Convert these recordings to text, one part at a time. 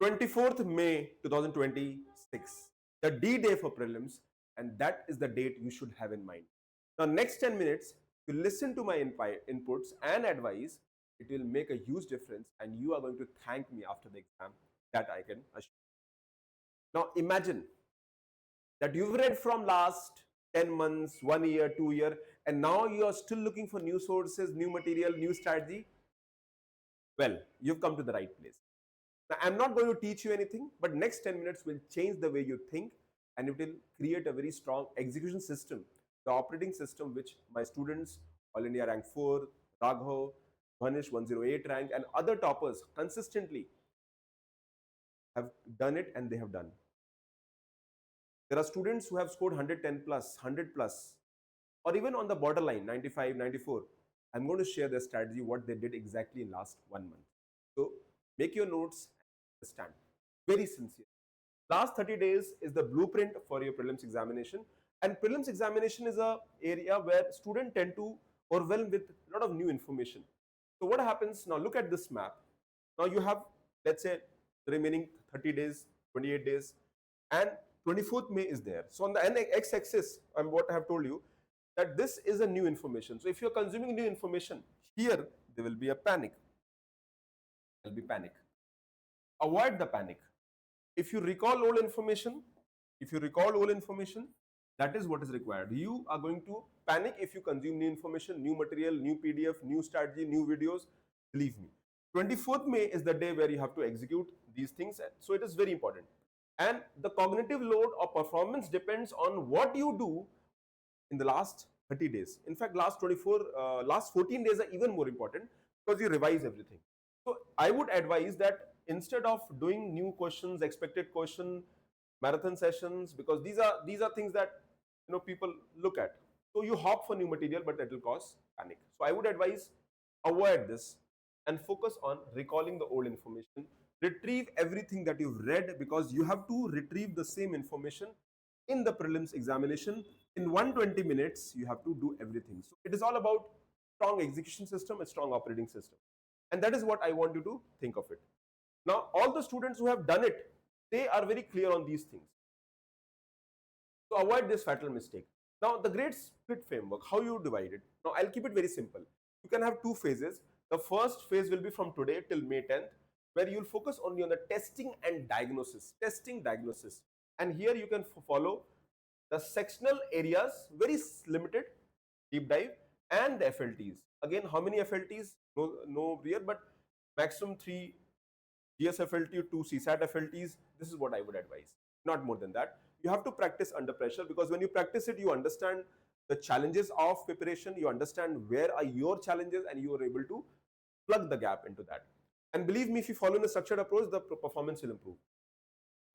24th May 2026, the D-Day for prelims, and that is the date you should have in mind. Now, next 10 minutes, you listen to my inputs and advice, it will make a huge difference, and you are going to thank me after the exam. That I can assure. Now, imagine that you've read from last 10 months, 1 year, 2 year, and now you are still looking for new sources, new material, new strategy. Well, you've come to the right place. Now, I'm not going to teach you anything, but next 10 minutes will change the way you think, and it will create a very strong execution system, the operating system which my students, All India rank 4, Raghav, Vanish 108 rank, and other toppers consistently have done it, and they have done. There are students who have scored 110 plus, 100 plus, or even on the borderline 95, 94. I'm going to share their strategy, what they did exactly in last 1 month. So make your notes, understand. Very sincere. Last 30 days is the blueprint for your prelims examination, and prelims examination is a area where students tend to overwhelm with a lot of new information. So what happens now? Look at this map. Now you have, let's say, the remaining 30 days, 28 days, and 24th May is there. So on the x-axis, what I have told you, that this is a new information. So if you're consuming new information, here there will be a panic. There will be panic. Avoid the panic. If you recall old information, that is what is required. You are going to panic if you consume new information, new material, new PDF, new strategy, new videos. Believe me. 24th May is the day where you have to execute these things. So it is very important. And the cognitive load or performance depends on what you do in the last 30 days. In fact, last 14 days are even more important because you revise everything. So I would advise that instead of doing new questions, expected question, marathon sessions, because these are things that people look at. So you hop for new material, but that will cause panic. So I would advise avoid this and focus on recalling the old information. Retrieve everything that you've read, because you have to retrieve the same information in the prelims examination. In 120 minutes, you have to do everything. So it is all about strong execution system, a strong operating system. And that is what I want you to think of it. Now, all the students who have done it, they are very clear on these things. So avoid this fatal mistake. Now, the grade split framework, how you divide it. Now, I'll keep it very simple. You can have two phases. The first phase will be from today till May 10th, where you'll focus only on the testing and diagnosis. Testing, diagnosis. And here you can follow the sectional areas, very limited, deep dive, and the FLTs. Again, how many FLTs? No here, but maximum 3 GS FLT, 2 CSAT FLTs. This is what I would advise. Not more than that. You have to practice under pressure, because when you practice it, you understand the challenges of preparation, you understand where are your challenges, and you are able to plug the gap into that. And believe me, if you follow in a structured approach, the performance will improve.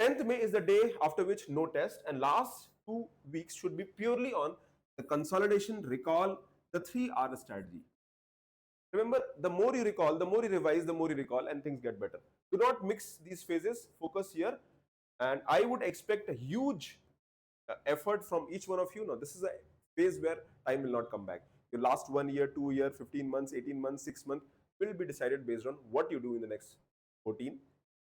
10th May is the day after which no test, and last 2 weeks should be purely on the consolidation, recall, the 3R strategy. Remember, the more you recall, the more you revise, the more you recall, and things get better. Do not mix these phases, focus here, and I would expect a huge effort from each one of you. Now, this is a phase where time will not come back. Your last 1 year, 2 year, 15 months, 18 months, 6 months will be decided based on what you do in the next 14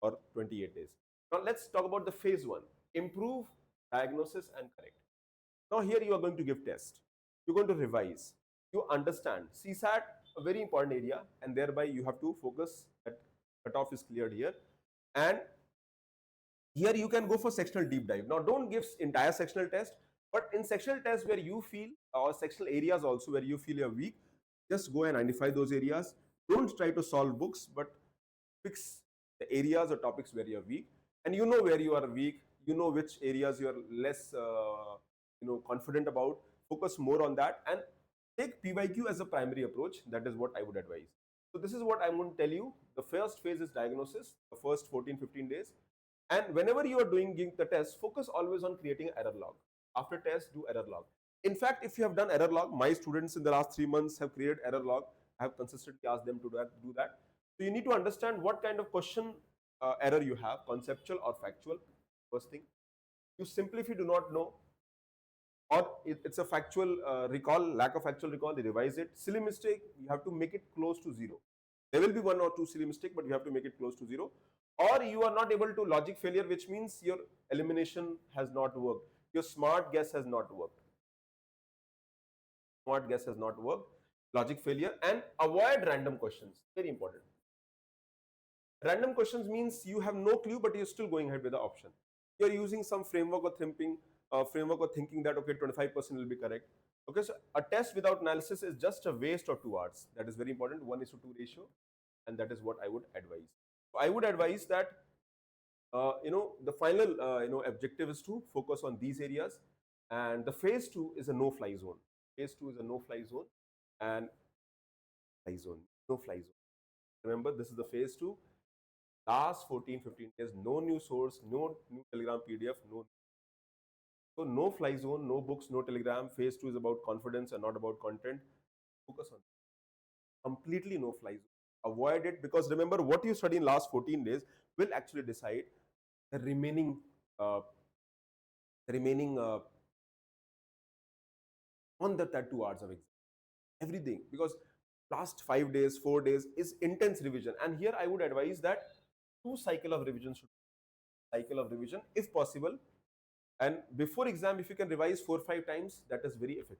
or 28 days. Now, let's talk about the phase 1, improve, diagnosis, and correct. Now, here you are going to give test. You're going to revise. You understand. CSAT, a very important area, and thereby you have to focus that cutoff is cleared here. And here you can go for sectional deep dive. Now, don't give entire sectional test, but in sectional tests where you feel, or sectional areas also where you feel you're weak, just go and identify those areas. Don't try to solve books, but fix the areas or topics where you're weak. And you know where you are weak, you know which areas you are less confident about. Focus more on that and take PYQ as a primary approach. That is what I would advise. So this is what I'm going to tell you. The first phase is diagnosis, the first 14-15 days. And whenever you are doing the test, focus always on creating error log. After test, do error log. In fact, if you have done error log, my students in the last 3 months have created error log. I have consistently asked them to do that. So you need to understand what kind of question error you have, conceptual or factual. First thing, you simply, if you do not know, or it's a factual recall, lack of factual recall, they revise it. Silly mistake, you have to make it close to 0. There will be one or two silly mistake, but you have to make it close to zero. Or you are not able to logic failure, which means your elimination has not worked. Your smart guess has not worked. Smart guess has not worked. Logic failure, and avoid random questions. Very important. Random questions means you have no clue, but you're still going ahead with the option. You're using some framework or thinking that okay, 25% will be correct. Okay, so a test without analysis is just a waste of 2 hours. That is very important. 1:2 ratio, and that is what I would advise. So I would advise that the final objective is to focus on these areas, and the phase two is a no-fly zone. Phase two is a no-fly zone, and fly zone, no-fly zone. Remember, this is the phase two. Last 14-15 days, no new source, no new Telegram PDF, no. So no fly zone, no books, no Telegram. Phase two is about confidence and not about content. Focus on completely no fly zone. Avoid it, because remember, what you study in last 14 days will actually decide the uh, remaining on that 2 hours of exam. Everything, because last 5 days, 4 days is intense revision, and here I would advise that cycle of revision if possible. And before exam, if you can revise 4-5 times, that is very effective.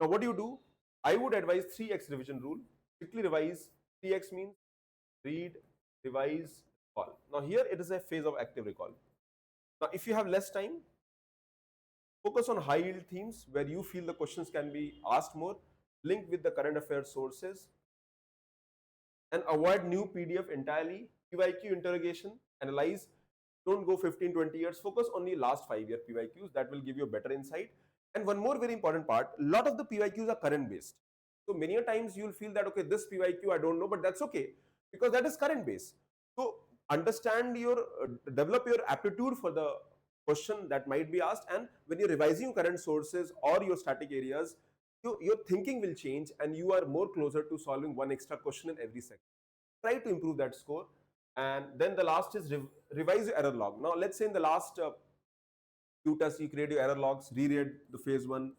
Now, what do you do? I would advise 3x revision rule. Quickly revise. 3x means read, revise, recall. Now, here it is a phase of active recall. Now, if you have less time, focus on high yield themes where you feel the questions can be asked more. Link with the current affairs sources, and avoid new PDF entirely. PYQ interrogation, analyze. Don't go 15-20 years. Focus only last 5-year PYQs. That will give you a better insight. And one more very important part, a lot of the PYQs are current based. So many a times you'll feel that, okay, this PYQ I don't know, but that's okay, because that is current based. So understand develop your aptitude for the question that might be asked. And when you're revising current sources or your static areas, your thinking will change and you are more closer to solving one extra question in every section. Try to improve that score. And then the last is revise your error log. Now, let's say in the last few tests, you create your error logs, reread the phase one,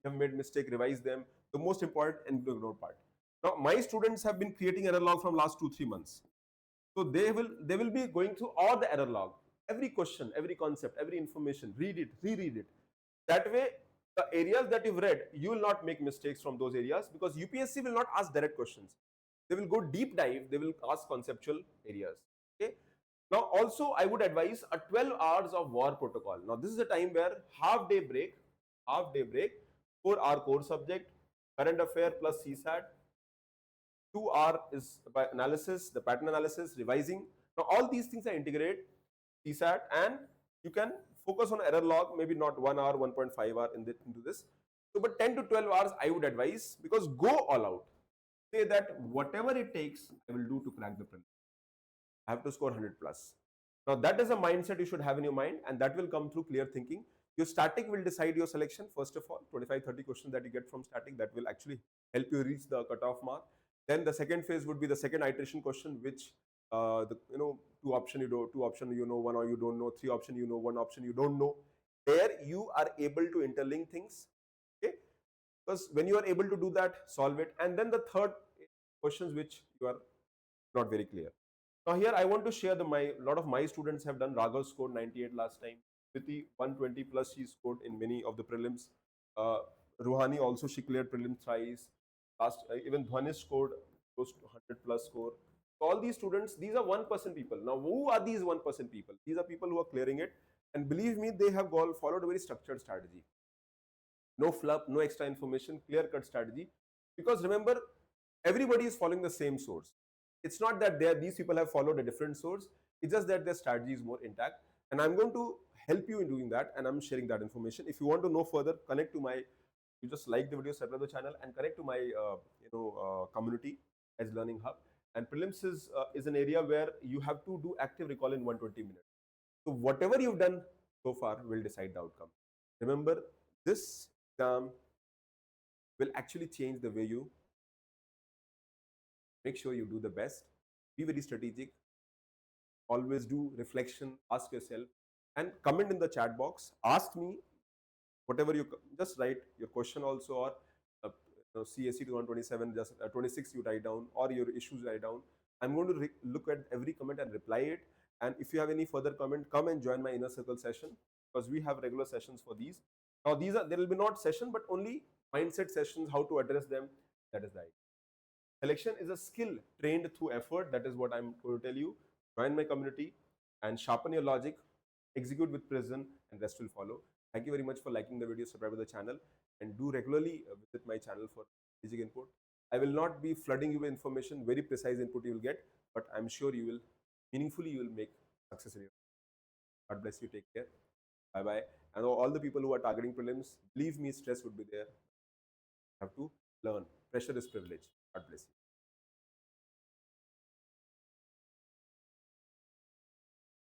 have made mistake, revise them. The most important and ignored part. Now, my students have been creating error log from last 2-3 months. So they will be going through all the error log, every question, every concept, every information, read it, reread it. That way, the areas that you've read, you will not make mistakes from those areas, because UPSC will not ask direct questions. They will go deep dive, they will ask conceptual areas. Okay. Now, also, I would advise a 12 hours of war protocol. Now, this is a time where half day break for our core subject, current affair plus CSAT. 2 hour is by analysis, the pattern analysis, revising. Now, all these things are integrated, CSAT, and you can focus on error log, maybe not 1 hour, 1.5 hour into this. So, but 10 to 12 hours, I would advise, because go all out. Say that whatever it takes, I will do to crack the prelims. I have to score 100 plus. Now, that is a mindset you should have in your mind, and that will come through clear thinking. Your static will decide your selection. First of all, 25-30 questions that you get from static, that will actually help you reach the cutoff mark. Then the second phase would be the second iteration question, which two option you know, one or you don't know, three option you know, one option you don't know. There you are able to interlink things. Okay, because when you are able to do that, solve it. And then the third questions which you are not very clear. Now, here I want to share a lot of my students have done. Raghav scored 98 last time. Smriti 120 plus she scored in many of the prelims. Ruhani also, she cleared prelims thrice. Even Dhwanish scored close to 100 plus score. So all these students, these are 1% people. Now, who are these 1% people? These are people who are clearing it, and believe me, they have followed a very structured strategy. No fluff, no extra information, clear-cut strategy. Because remember, everybody is following the same source. It's not that these people have followed a different source. It's just that their strategy is more intact. And I'm going to help you in doing that, and I'm sharing that information. If you want to know further, connect to you just like the video, subscribe to the channel, and connect to my community as Learning Hub. And prelims is an area where you have to do active recall in 120 minutes. So whatever you've done so far will decide the outcome. Remember, this exam will actually change the way you make sure you do the best. Be very strategic. Always do reflection. Ask yourself and comment in the chat box. Ask me whatever you just write your question also, or CSC 2027, just 26 you write down, or your issues write down. I'm going to look at every comment and reply it. And if you have any further comment, come and join my inner circle session, because we have regular sessions for these. Now these are, there will be not session, but only mindset sessions, how to address them. That is the idea. Selection is a skill trained through effort. That is what I'm going to tell you. Join my community and sharpen your logic, execute with precision, and rest will follow. Thank you very much for liking the video, subscribe to the channel, and do regularly visit my channel for basic input. I will not be flooding you with information, very precise input you will get, but I'm sure you will meaningfully, you will make success in your life. God bless you. Take care. Bye bye. And all the people who are targeting prelims, believe me, stress would be there. You have to learn. Pressure is privilege. God bless you.